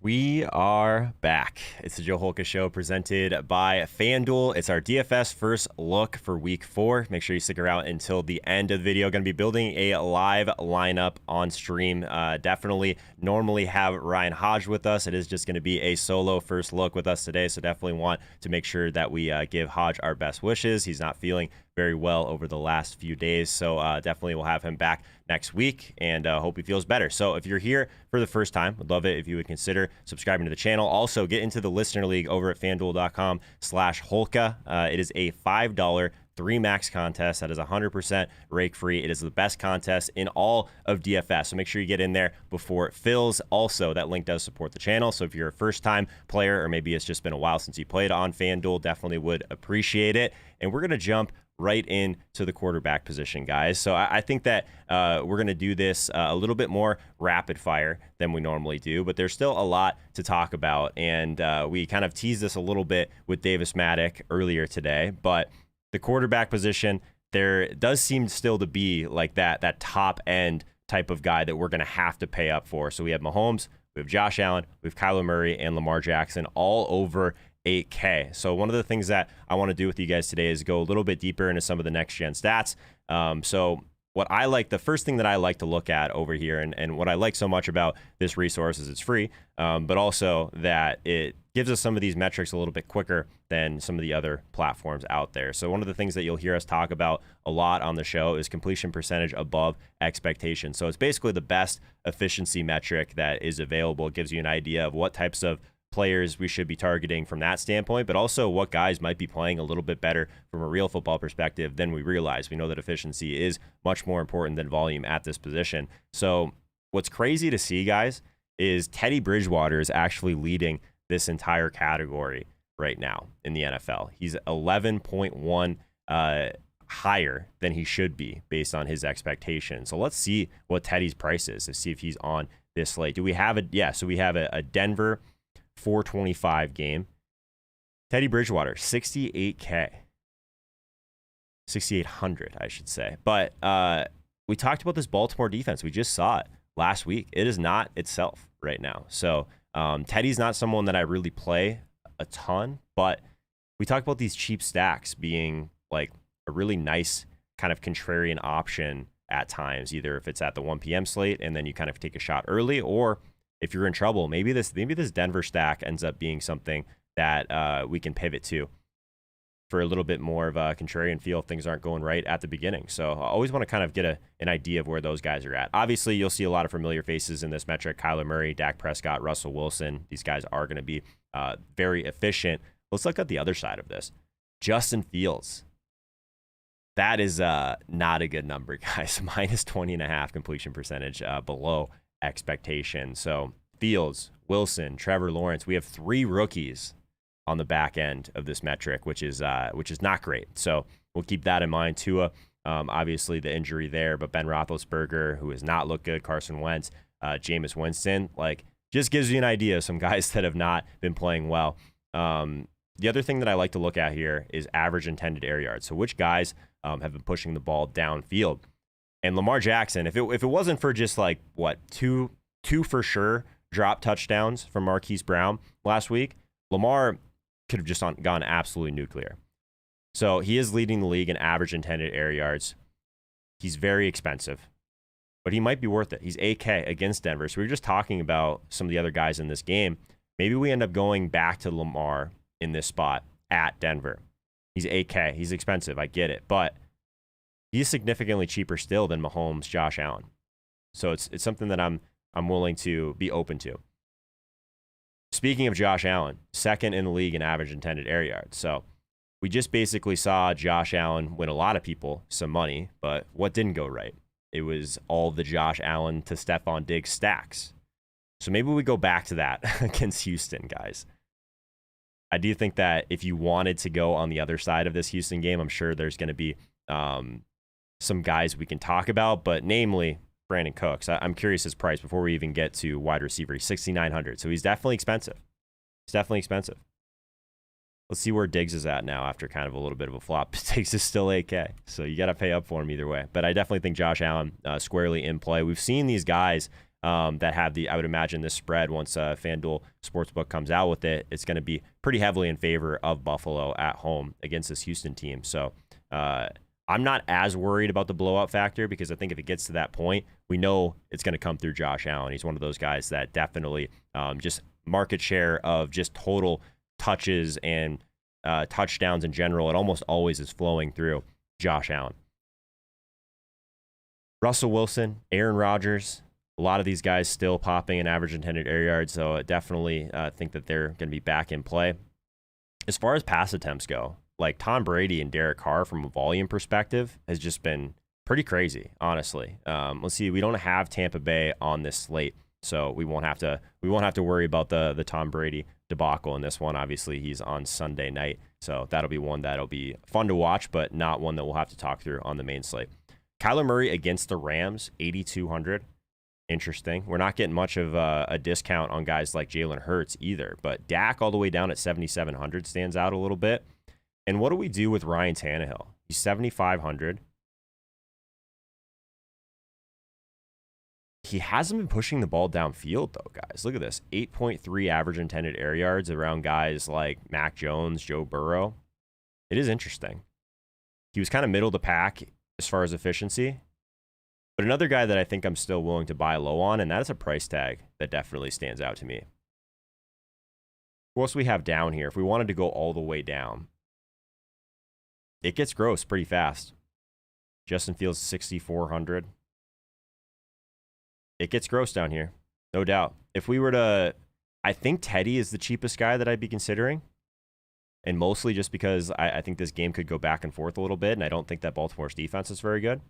We are back. It's the Joe Holka Show presented by FanDuel. It's our DFS first look for week 4. Make sure you stick around until the end of the video. Going to be building a live lineup on stream. Definitely normally have Ryan Hodge with us. It is just going to be a solo first look with us today. So definitely want to make sure that we give Hodge our best wishes. He's not feeling very well over the last few days. So definitely we'll have him back next week and hope he feels better. So if you're here for the first time, would love it if you would consider subscribing to the channel. Also get into the listener league over at fanduel.com/Holka. It is a $5 3 max contest that is 100% rake free. It is the best contest in all of DFS. So make sure you get in there before it fills. Also, that link does support the channel. So if you're a first time player, or maybe it's just been a while since you played on FanDuel, definitely would appreciate it. And we're going to jump right into the quarterback position, guys. So I think that we're going to do this a little bit more rapid fire than we normally do, but there's still a lot to talk about. And we kind of teased this a little bit with Davis Maddock earlier today, but the quarterback position, there does seem still to be like that top end type of guy that we're going to have to pay up for. So we have Mahomes, we have Josh Allen, we have Kyler Murray and Lamar Jackson all over 8K. So one of the things that I want to do with you guys today is go a little bit deeper into some of the next gen stats. So what I like, the first thing that I like to look at over here, and what I like so much about this resource is it's free, but also that it gives us some of these metrics a little bit quicker than some of the other platforms out there. So one of the things that you'll hear us talk about a lot on the show is completion percentage above expectation. So it's basically the best efficiency metric that is available. It gives you an idea of what types of players we should be targeting from that standpoint, but also what guys might be playing a little bit better from a real football perspective than we realize. We know that efficiency is much more important than volume at this position. So what's crazy to see, guys, is Teddy Bridgewater is actually leading this entire category right now in the NFL. He's 11.1 higher than he should be based on his expectations. So let's see what Teddy's price is to see if he's on this slate. Do we have it? Yeah, so we have a Denver 425 game. Teddy Bridgewater, 68K. 6,800, I should say. But we talked about this Baltimore defense. We just saw it last week. It is not itself right now. So Teddy's not someone that I really play a ton, but we talked about these cheap stacks being like a really nice kind of contrarian option at times, either if it's at the 1 p.m. slate and then you kind of take a shot early, or if you're in trouble, maybe this Denver stack ends up being something that we can pivot to for a little bit more of a contrarian feel if things aren't going right at the beginning. So I always want to kind of get an idea of where those guys are at. Obviously, you'll see a lot of familiar faces in this metric. Kyler Murray, Dak Prescott, Russell Wilson. These guys are going to be very efficient. Let's look at the other side of this. Justin Fields. That is not a good number, guys. Minus 20.5 completion percentage below expectation. So Fields, Wilson, Trevor Lawrence, we have 3 rookies on the back end of this metric, which is not great. So we'll keep that in mind. Tua, obviously the injury there, but Ben Roethlisberger, who has not looked good, Carson Wentz, Jameis Winston, like just gives you an idea of some guys that have not been playing well. The other thing that I like to look at here is average intended air yards. So which guys have been pushing the ball downfield. And Lamar Jackson, if it wasn't for just like two for sure drop touchdowns from Marquise Brown last week, Lamar could have just gone absolutely nuclear. So he is leading the league in average intended air yards. He's very expensive, but he might be worth it. He's 8K against Denver. So we were just talking about some of the other guys in this game. Maybe we end up going back to Lamar in this spot at Denver. He's 8K. He's expensive. I get it, but he's significantly cheaper still than Mahomes, Josh Allen. So it's something that I'm willing to be open to. Speaking of Josh Allen, second in the league in average intended air yards. So we just basically saw Josh Allen win a lot of people some money, but what didn't go right? It was all the Josh Allen to Stephon Diggs stacks. So maybe we go back to that against Houston, guys. I do think that if you wanted to go on the other side of this Houston game, I'm sure there's going to be some guys we can talk about, but namely Brandon Cooks. I'm curious his price before we even get to wide receiver. He's 6,900, so he's definitely expensive. It's definitely expensive. Let's see where Diggs is at now after kind of a little bit of a flop. Diggs is still 8K, so you got to pay up for him either way. But I definitely think Josh Allen squarely in play. We've seen these guys that have the, I would imagine this spread once FanDuel Sportsbook comes out with it, it's going to be pretty heavily in favor of Buffalo at home against this Houston team. So I'm not as worried about the blowout factor because I think if it gets to that point, we know it's going to come through Josh Allen. He's one of those guys that definitely just market share of just total touches and touchdowns in general. It almost always is flowing through Josh Allen. Russell Wilson, Aaron Rodgers, a lot of these guys still popping an average intended air yards, so I definitely think that they're going to be back in play. As far as pass attempts go, like Tom Brady and Derek Carr from a volume perspective has just been pretty crazy, honestly. Let's see, we don't have Tampa Bay on this slate, so we won't have to worry about the Tom Brady debacle in this one. Obviously, he's on Sunday night, so that'll be one that'll be fun to watch, but not one that we'll have to talk through on the main slate. Kyler Murray against the Rams, 8,200. Interesting. We're not getting much of a discount on guys like Jalen Hurts either, but Dak all the way down at 7,700 stands out a little bit. And what do we do with Ryan Tannehill? He's 7,500. He hasn't been pushing the ball downfield, though, guys. Look at this. 8.3 average intended air yards around guys like Mac Jones, Joe Burrow. It is interesting. He was kind of middle of the pack as far as efficiency. But another guy that I think I'm still willing to buy low on, and that is a price tag that definitely stands out to me. What else we have down here? If we wanted to go all the way down, it gets gross pretty fast. Justin Fields, 6,400. It gets gross down here, no doubt. If we were to, I think Teddy is the cheapest guy that I'd be considering. And mostly just because I think this game could go back and forth a little bit, and I don't think that Baltimore's defense is very good.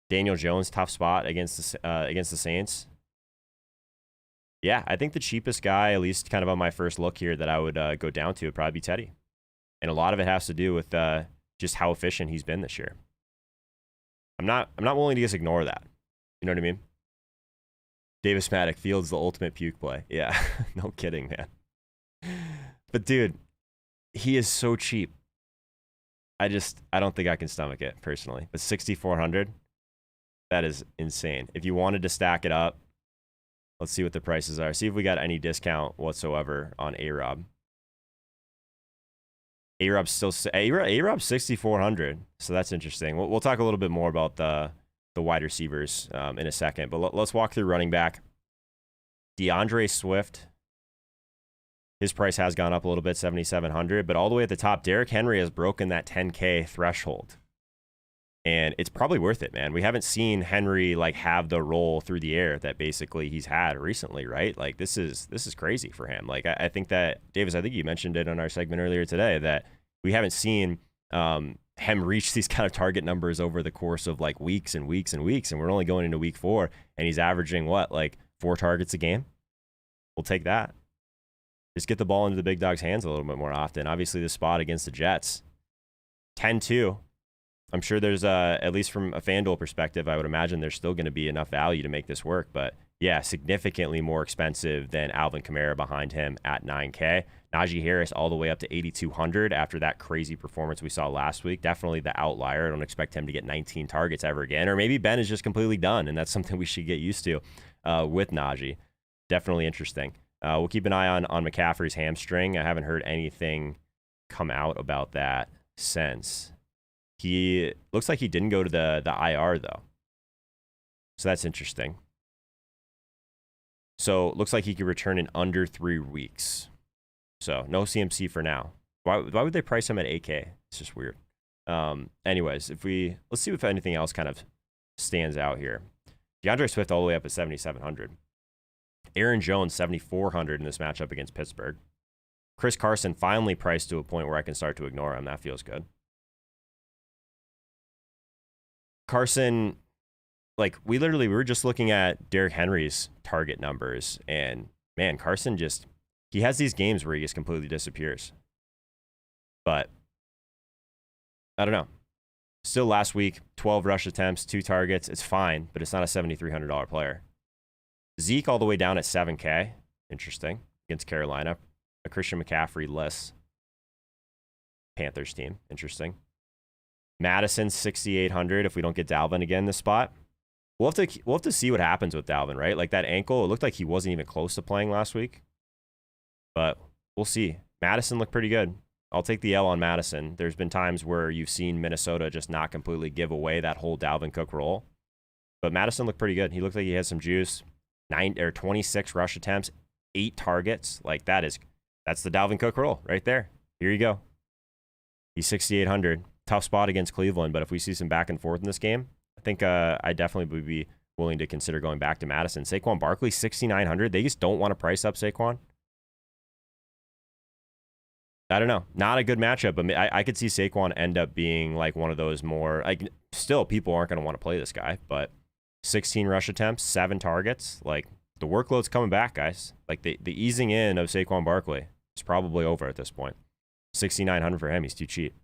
Daniel Jones, tough spot against the Saints. Yeah, I think the cheapest guy, at least kind of on my first look here, that I would go down to would probably be Teddy. And a lot of it has to do with just how efficient he's been this year. I'm not willing to just ignore that. You know what I mean? Davis Maddock, Fields the ultimate puke play. Yeah, no kidding, man. But dude, he is so cheap. I don't think I can stomach it personally. But 6,400, that is insane. If you wanted to stack it up, let's see what the prices are. See if we got any discount whatsoever on A-Rob. A-Rob's 6,400, so that's interesting. We'll talk a little bit more about the wide receivers in a second, but let's walk through running back. DeAndre Swift, his price has gone up a little bit, 7,700, but all the way at the top, Derrick Henry has broken that 10K threshold. And it's probably worth it, man. We haven't seen Henry like have the role through the air that basically he's had recently, right? Like this is crazy for him. Like I think that Davis, I think you mentioned it on our segment earlier today that we haven't seen him reach these kind of target numbers over the course of like weeks and weeks and weeks, and we're only going into week 4, and he's averaging what, like 4 targets a game? We'll take that. Just get the ball into the big dog's hands a little bit more often. Obviously, the spot against the Jets, 10-2. I'm sure there's, at least from a FanDuel perspective, I would imagine there's still going to be enough value to make this work. But yeah, significantly more expensive than Alvin Kamara behind him at 9K. Najee Harris all the way up to 8,200 after that crazy performance we saw last week. Definitely the outlier. I don't expect him to get 19 targets ever again. Or maybe Ben is just completely done, and that's something we should get used to with Najee. Definitely interesting. We'll keep an eye on McCaffrey's hamstring. I haven't heard anything come out about that since. He looks like he didn't go to the IR, though. So that's interesting. So looks like he could return in under 3 weeks. So no CMC for now. Why would they price him at 8K? It's just weird. Anyways, let's see if anything else kind of stands out here. DeAndre Swift all the way up at 7,700. Aaron Jones, 7,400 in this matchup against Pittsburgh. Chris Carson finally priced to a point where I can start to ignore him. That feels good. Carson, like we were just looking at Derrick Henry's target numbers, and man, Carson he has these games where he just completely disappears. But I don't know. Still last week, 12 rush attempts, 2 targets. It's fine, but it's not a $7,300 player. Zeke all the way down at 7K. Interesting. Against Carolina. A Christian McCaffrey-less Panthers team. Interesting. Madison, 6,800 if we don't get Dalvin again this spot. we'll have to see what happens with Dalvin, right? Like that ankle, it looked like he wasn't even close to playing last week. But we'll see. Madison looked pretty good. I'll take the L on Madison. There's been times where you've seen Minnesota just not completely give away that whole Dalvin Cook role. But Madison looked pretty good. He looked like he had some juice. 26 rush attempts, 8 targets. Like that's the Dalvin Cook role right there. Here you go. He's 6,800. Tough spot against Cleveland, but if we see some back and forth in this game, I think I definitely would be willing to consider going back to Madison. Saquon Barkley, 6,900. They just don't want to price up Saquon. I don't know. Not a good matchup, but I could see Saquon end up being like one of those more, like, still people aren't going to want to play this guy, but 16 rush attempts, 7 targets. Like, the workload's coming back, guys. Like, the easing in of Saquon Barkley is probably over at this point. 6,900 for him. He's too cheap.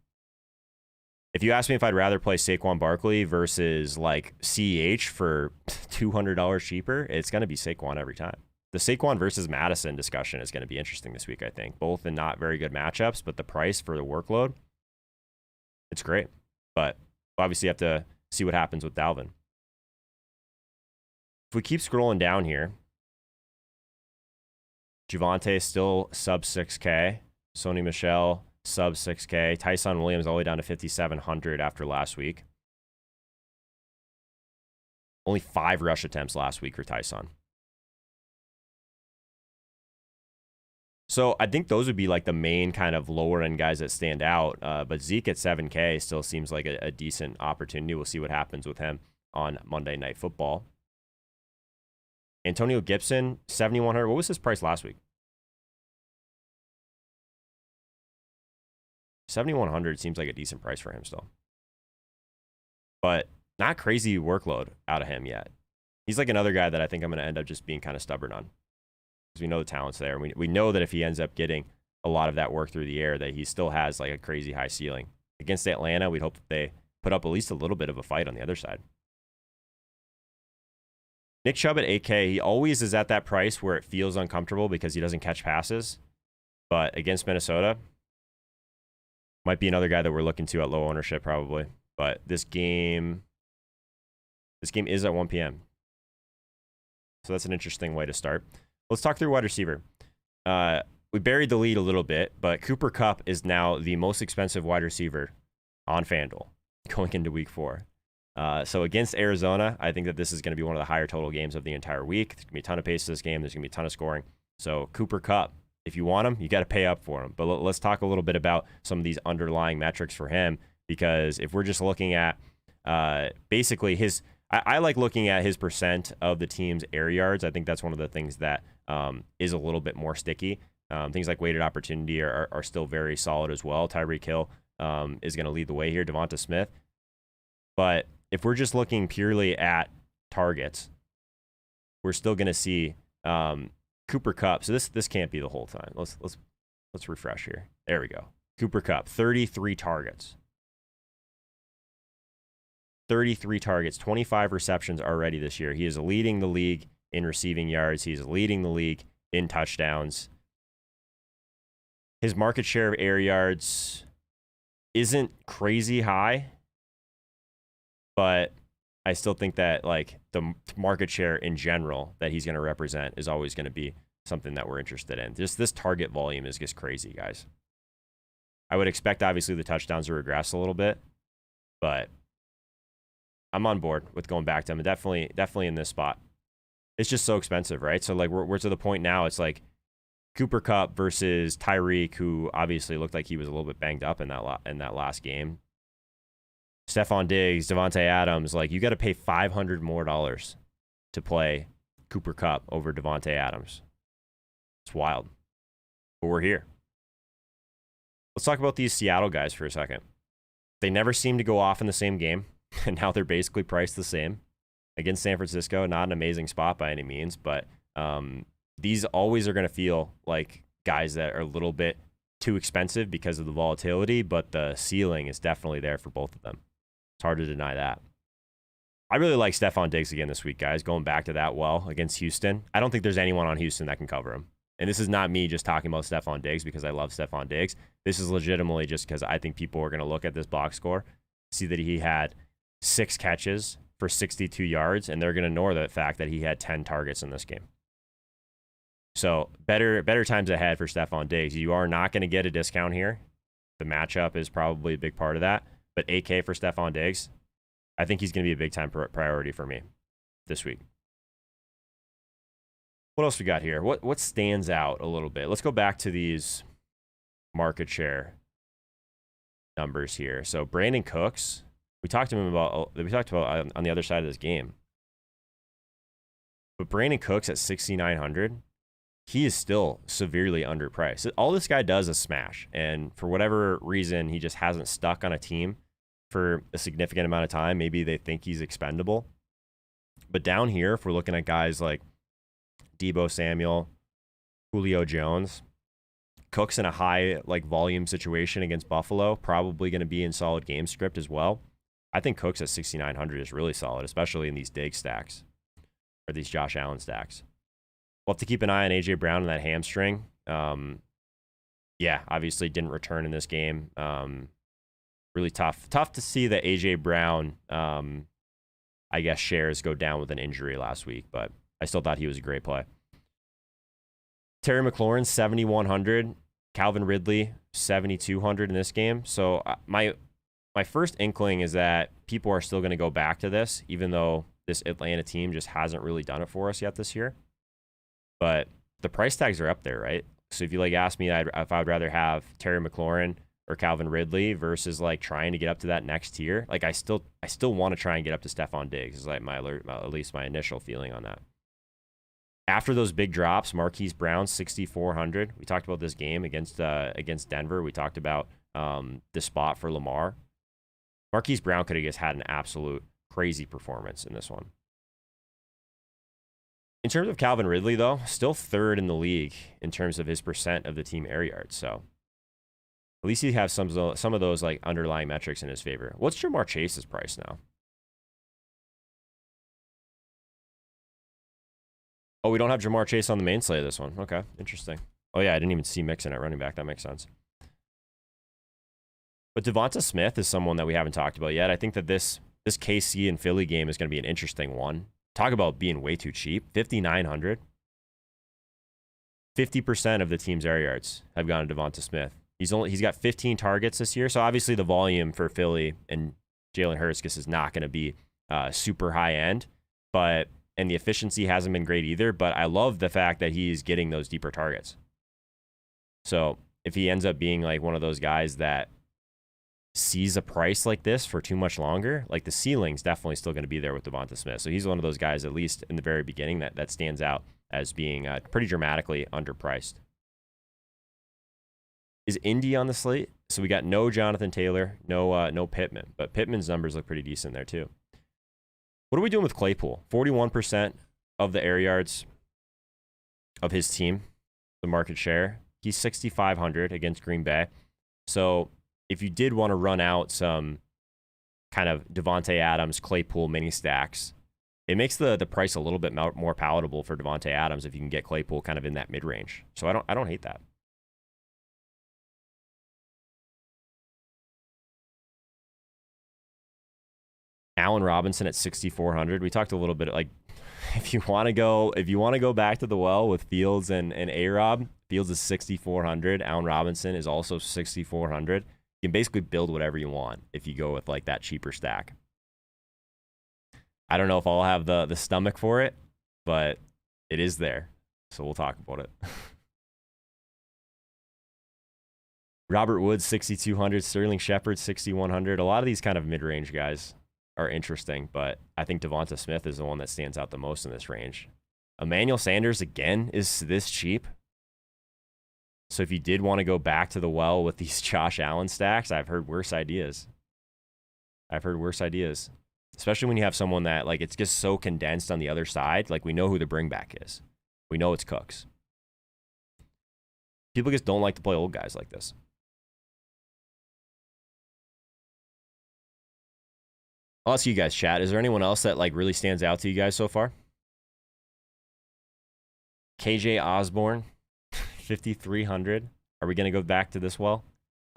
If you ask me if I'd rather play Saquon Barkley versus like CEH for $200 cheaper, it's going to be Saquon every time. The Saquon versus Madison discussion is going to be interesting this week, I think. Both in not very good matchups, but the price for the workload, it's great. But obviously you have to see what happens with Dalvin. If we keep scrolling down here, Javonte still sub 6K. Sony Michel, sub 6K. Tyson Williams all the way down to 5,700 after last week. Only 5 rush attempts last week for Tyson. So I think those would be like the main kind of lower end guys that stand out. But Zeke at 7K still seems like a decent opportunity. We'll see what happens with him on Monday Night Football. Antonio Gibson, 7,100. What was his price last week? 7,100 seems like a decent price for him still. But not crazy workload out of him yet. He's like another guy that I think I'm going to end up just being kind of stubborn on. Because we know the talent's there. We know that if he ends up getting a lot of that work through the air, that he still has like a crazy high ceiling. Against Atlanta, we'd hope that they put up at least a little bit of a fight on the other side. Nick Chubb at 8K, he always is at that price where it feels uncomfortable because he doesn't catch passes. But against Minnesota, might be another guy that we're looking to at low ownership probably. But this game is at 1 p.m. So that's an interesting way to start. Let's talk through wide receiver. We buried the lead a little bit, but Cooper Kupp is now the most expensive wide receiver on FanDuel going into week 4. So against Arizona, I think that this is going to be one of the higher total games of the entire week. There's going to be a ton of pace to this game. There's going to be a ton of scoring. So Cooper Kupp, if you want him, you got to pay up for him. But let's talk a little bit about some of these underlying metrics for him, because if we're just looking at basically his, I like looking at his percent of the team's air yards. I think that's one of the things that is a little bit more sticky. Things like weighted opportunity are still very solid as well. Tyreek Hill is going to lead the way here. Devonta Smith. But if we're just looking purely at targets, we're still going to see Cooper Kupp. So this can't be the whole time. Let's refresh here. There we go. Cooper Kupp, 33 targets. 33 targets, 25 receptions already this year. He is leading the league in receiving yards. He's leading the league in touchdowns. His market share of air yards isn't crazy high, but I still think that like the market share in general that he's going to represent is always going to be something that we're interested in. Just this target volume is just crazy, guys. I would expect obviously the touchdowns to regress a little bit, but I'm on board with going back to him. Definitely in this spot. It's just so expensive, right? So like we're to the point now. It's like Cooper Kupp versus Tyreek, who obviously looked like he was a little bit banged up in that last game. Stephon Diggs, Devontae Adams, like you got to pay $500 more to play Cooper Kupp over Devontae Adams. It's wild, but we're here. Let's talk about these Seattle guys for a second. They never seem to go off in the same game, and now they're basically priced the same. Against San Francisco, not an amazing spot by any means, but these always are going to feel like guys that are a little bit too expensive because of the volatility, but the ceiling is definitely there for both of them. It's hard to deny that. I really like Stephon Diggs again this week, guys, going back to that well against Houston. I don't think there's anyone on Houston that can cover him. And this is not me just talking about Stephon Diggs because I love Stephon Diggs. This is legitimately just because I think people are going to look at this box score, see that he had 6 catches for 62 yards, and they're going to ignore the fact that he had 10 targets in this game. So better times ahead for Stephon Diggs. You are not going to get a discount here. The matchup is probably a big part of that. But 8K for Stephon Diggs, I think he's going to be a big-time priority for me this week. What else we got here? What stands out a little bit? Let's go back to these market share numbers here. So Brandon Cooks, we talked about on the other side of this game. But Brandon Cooks at 6,900, he is still severely underpriced. All this guy does is smash, and for whatever reason, he just hasn't stuck on a team for a significant amount of time. Maybe they think he's expendable. But down here, if we're looking at guys like Deebo Samuel, Julio Jones, Cook's in a high volume situation against Buffalo, probably going to be in solid game script as well. I think Cooks at 6,900 is really solid, especially in these Diggs stacks or these Josh Allen stacks. We'll have to keep an eye on A.J. Brown and that hamstring. Yeah, obviously didn't return in this game. Really tough to see that A.J. Brown, I guess, shares go down with an injury last week, but I still thought he was a great play. Terry McLaurin, 7,100. Calvin Ridley, 7,200 in this game. So my first inkling is that people are still going to go back to this, even though this Atlanta team just hasn't really done it for us yet this year. But the price tags are up there, right? So if you ask me if I would rather have Terry McLaurin or Calvin Ridley versus trying to get up to that next tier, I still want to try and get up to Stephon Diggs. Is at least my initial feeling on that. After those big drops, Marquise Brown 6,400. We talked about this game against Denver. We talked about the spot for Lamar. Marquise Brown could have just had an absolute crazy performance in this one. In terms of Calvin Ridley, though, still third in the league in terms of his percent of the team air yards. So at least he has some of those underlying metrics in his favor. What's Jamar Chase's price now? Oh, we don't have Jamar Chase on the main slate of this one. Okay, interesting. Oh yeah, I didn't even see Mixon at running back. That makes sense. But Devonta Smith is someone that we haven't talked about yet. I think that this KC and Philly game is going to be an interesting one. Talk about being way too cheap. 5,900. 50% of the team's air yards have gone to Devonta Smith. He's got 15 targets this year. So obviously the volume for Philly and Jalen Hurts is not going to be super high end, and the efficiency hasn't been great either. But I love the fact that he's getting those deeper targets. So if he ends up being one of those guys that sees a price like this for too much longer, the ceiling's definitely still going to be there with Devonta Smith. So he's one of those guys, at least in the very beginning, that stands out as being pretty dramatically underpriced. Is Indy on the slate? So we got no Jonathan Taylor, no Pittman, but Pittman's numbers look pretty decent there too. What are we doing with Claypool? 41% of the air yards of his team, the market share. He's 6,500 against Green Bay. So if you did want to run out some kind of Devontae Adams, Claypool mini stacks, it makes the price a little bit more palatable for Devontae Adams if you can get Claypool kind of in that mid-range. So I don't hate that. Allen Robinson at 6,400. We talked a little bit if you want to go back to the well with Fields and A-Rob, Fields is 6,400. Allen Robinson is also 6,400. You can basically build whatever you want if you go with that cheaper stack. I don't know if I'll have the stomach for it, but it is there. So we'll talk about it. Robert Woods, 6,200. Sterling Shepard, 6,100. A lot of these kind of mid-range guys are interesting, but I think Devonta Smith is the one that stands out the most in this range. Emmanuel Sanders, again, is this cheap. So if you did want to go back to the well with these Josh Allen stacks, I've heard worse ideas. Especially when you have someone that, it's just so condensed on the other side. We know who the bringback is. We know it's Cooks. People just don't like to play old guys like this. I'll ask you guys, chat. Is there anyone else that really stands out to you guys so far? KJ Osborne, 5,300. Are we going to go back to this well?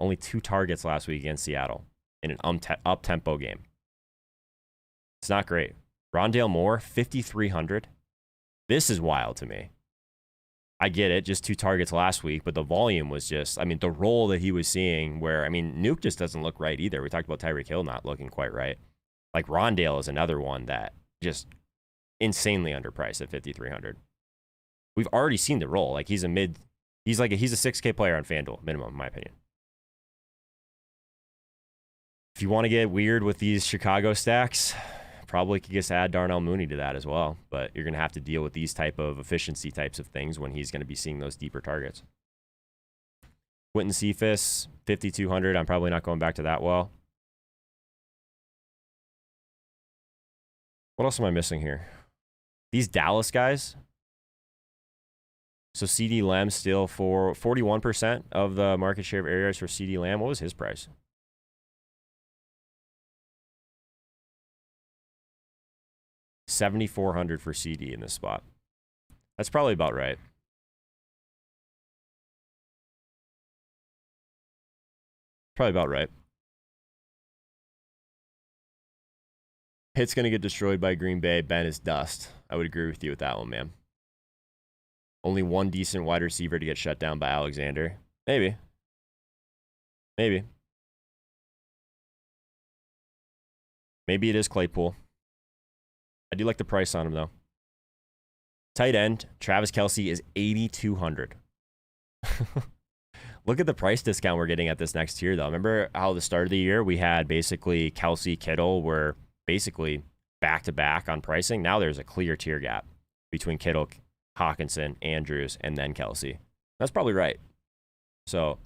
Only 2 targets last week against Seattle in an up-tempo game. It's not great. Rondale Moore, 5,300. This is wild to me. I get it, just 2 targets last week, but the volume was just, I mean, the role that he was seeing where, I mean, Nuke just doesn't look right either. We talked about Tyreek Hill not looking quite right. Like, Rondale is another one that just insanely underpriced at 5,300. We've already seen the role. Like, he's a 6K player on FanDuel, minimum, in my opinion. If you want to get weird with these Chicago stacks, probably could just add Darnell Mooney to that as well. But you're going to have to deal with these type of efficiency types of things when he's going to be seeing those deeper targets. Quentin Cephas, 5,200. I'm probably not going back to that well. What else am I missing here? These Dallas guys. So CD Lamb still for 41% of the market share of areas for CD Lamb. What was his price? $7,400 for CD in this spot. That's probably about right. Probably about right. Pitt's going to get destroyed by Green Bay. Ben is dust. I would agree with you with that one, man. Only one decent wide receiver to get shut down by Alexander. Maybe. Maybe. Maybe it is Claypool. I do like the price on him, though. Tight end, Travis Kelce is 8,200. Look at the price discount we're getting at this next tier, though. Remember how the start of the year we had basically Kelce, Kittle were basically back-to-back on pricing? Now there's a clear tier gap between Kittle, Hawkinson, Andrews, and then Kelce. That's probably right. So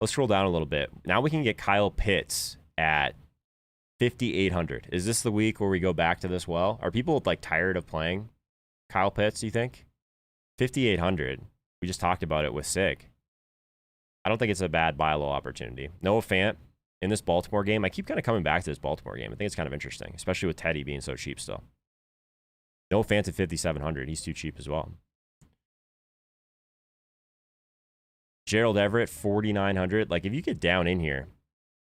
let's scroll down a little bit. Now we can get Kyle Pitts at 5,800. Is this the week where we go back to this well? Are people like tired of playing Kyle Pitts, do you think? 5,800. We just talked about it with Sig. I don't think it's a bad buy low opportunity. Noah Fant in this Baltimore game. I keep kind of coming back to this Baltimore game. I think it's kind of interesting, especially with Teddy being so cheap still. Noah Fant at 5,700. He's too cheap as well. Gerald Everett, 4,900. Like, if you get down in here,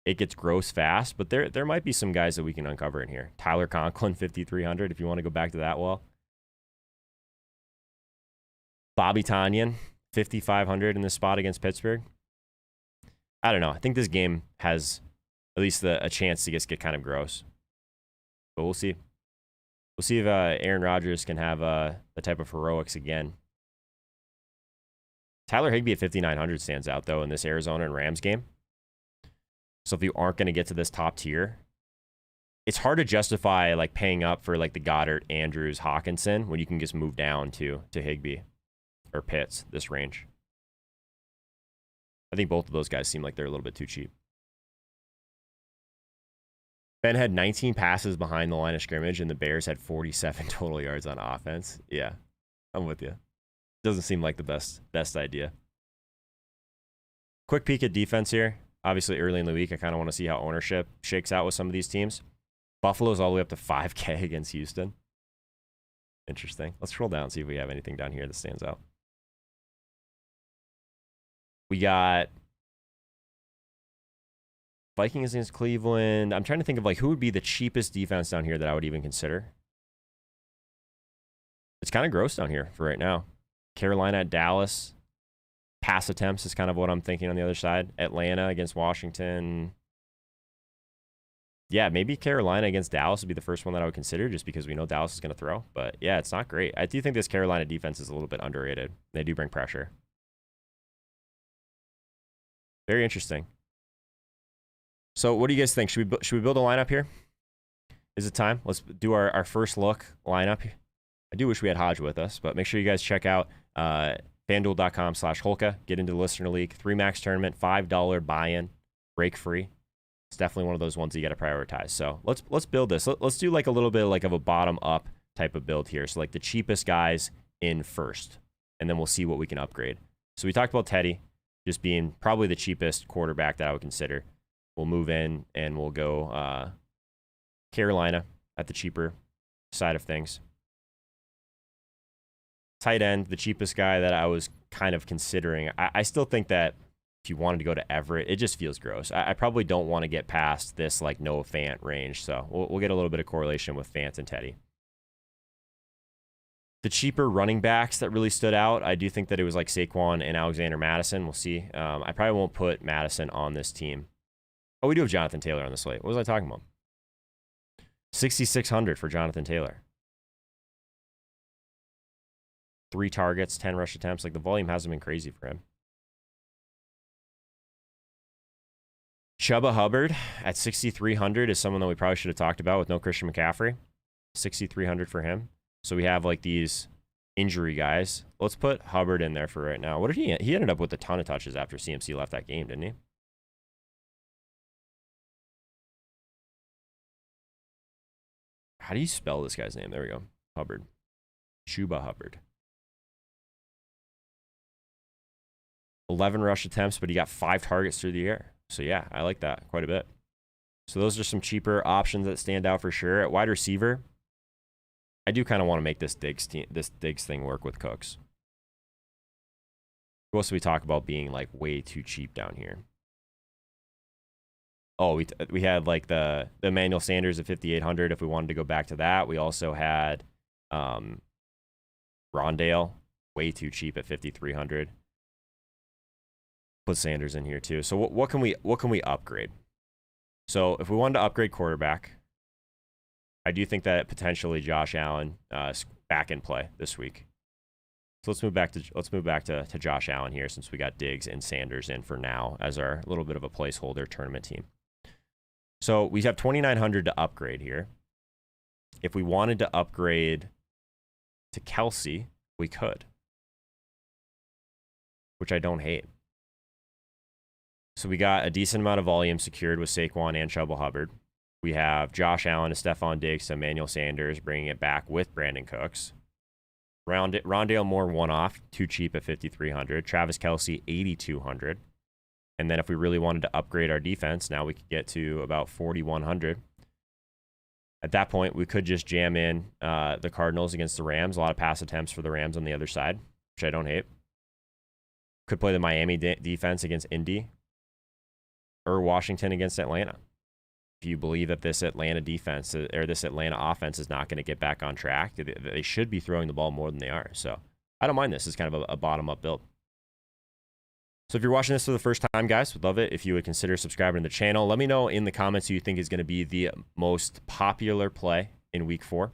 it gets gross fast, but there might be some guys that we can uncover in here. Tyler Conklin, 5,300, if you want to go back to that well. Bobby Tonyan, 5,500 in this spot against Pittsburgh. I don't know. I think this game has at least a chance to just get kind of gross. But we'll see. We'll see if Aaron Rodgers can have the type of heroics again. Tyler Higbee at 5,900 stands out, though, in this Arizona and Rams game. So if you aren't going to get to this top tier, it's hard to justify like paying up for like the Goddard, Andrews, Hawkinson when you can just move down to Higbee or Pitts, this range. I think both of those guys seem like they're a little bit too cheap. Ben had 19 passes behind the line of scrimmage, and the Bears had 47 total yards on offense. Yeah, I'm with you. Doesn't seem like the best idea. Quick peek at defense here. Obviously, early in the week, I kind of want to see how ownership shakes out with some of these teams. Buffalo's all the way up to 5K against Houston. Interesting. Let's scroll down and see if we have anything down here that stands out. We got Vikings against Cleveland. I'm trying to think of like who would be the cheapest defense down here that I would even consider. It's kind of gross down here for right now. Carolina at Dallas. Pass attempts is kind of what I'm thinking on the other side. Atlanta against Washington. Yeah, maybe Carolina against Dallas would be the first one that I would consider just because we know Dallas is going to throw. But yeah, it's not great. I do think this Carolina defense is a little bit underrated. They do bring pressure. Very interesting. So what do you guys think? Should we build a lineup here? Is it time? Let's do our first look lineup. I do wish we had Hodge with us, but make sure you guys check out FanDuel.com/Holka. Get into the Listener League. 3 max tournament, $5 buy-in, break free. It's definitely one of those ones you got to prioritize. So let's build this. Let's do like a little bit like of a bottom-up type of build here. So like the cheapest guys in first, and then we'll see what we can upgrade. So we talked about Teddy just being probably the cheapest quarterback that I would consider. We'll move in and we'll go Carolina at the cheaper side of things. Tight end, the cheapest guy that I was kind of considering. I still think that if you wanted to go to Everett, it just feels gross. I probably don't want to get past this like no Fant range, so we'll get a little bit of correlation with Fant and Teddy. The cheaper running backs that really stood out, I do think that it was like Saquon and Alexander Madison. We'll see. I probably won't put Madison on this team. Oh, we do have Jonathan Taylor on the slate. What was I talking about? 6,600 for Jonathan Taylor. 3 targets, 10 rush attempts. Like, the volume hasn't been crazy for him. Chuba Hubbard at 6,300 is someone that we probably should have talked about with no Christian McCaffrey. 6,300 for him. So we have like these injury guys. Let's put Hubbard in there for right now. What did he ended up with a ton of touches after CMC left that game, didn't he? How do you spell this guy's name? There we go. Hubbard. Chuba Hubbard. 11 rush attempts, but he got 5 targets through the air. So yeah, I like that quite a bit. So those are some cheaper options that stand out for sure. At wide receiver, I do kind of want to make this Diggs thing work with Cooks. Who else do we talk about being like way too cheap down here? Oh, we had like the Emmanuel Sanders at 5,800 if we wanted to go back to that. We also had Rondale, way too cheap at 5,300. Put Sanders in here too. So what can we upgrade? So if we wanted to upgrade quarterback, I do think that potentially Josh Allen is back in play this week. So let's move back to Josh Allen here, since we got Diggs and Sanders in for now as our little bit of a placeholder tournament team. So we have 2,900 to upgrade here. If we wanted to upgrade to Kelsey, we could, which I don't hate. So we got a decent amount of volume secured with Saquon and Chuba Hubbard. We have Josh Allen to Stephon Diggs to Emmanuel Sanders, bringing it back with Brandon Cooks. Rondale Moore one-off, too cheap at 5,300. Travis Kelce, 8,200. And then if we really wanted to upgrade our defense, now we could get to about 4,100. At that point, we could just jam in the Cardinals against the Rams. A lot of pass attempts for the Rams on the other side, which I don't hate. Could play the Miami defense against Indy, or Washington against Atlanta. If you believe that this Atlanta defense or this Atlanta offense is not going to get back on track, they should be throwing the ball more than they are. So I don't mind this. It's kind of a bottom-up build. So if you're watching this for the first time, guys, would love it if you would consider subscribing to the channel. Let me know in the comments who you think is going to be the most popular play in week 4.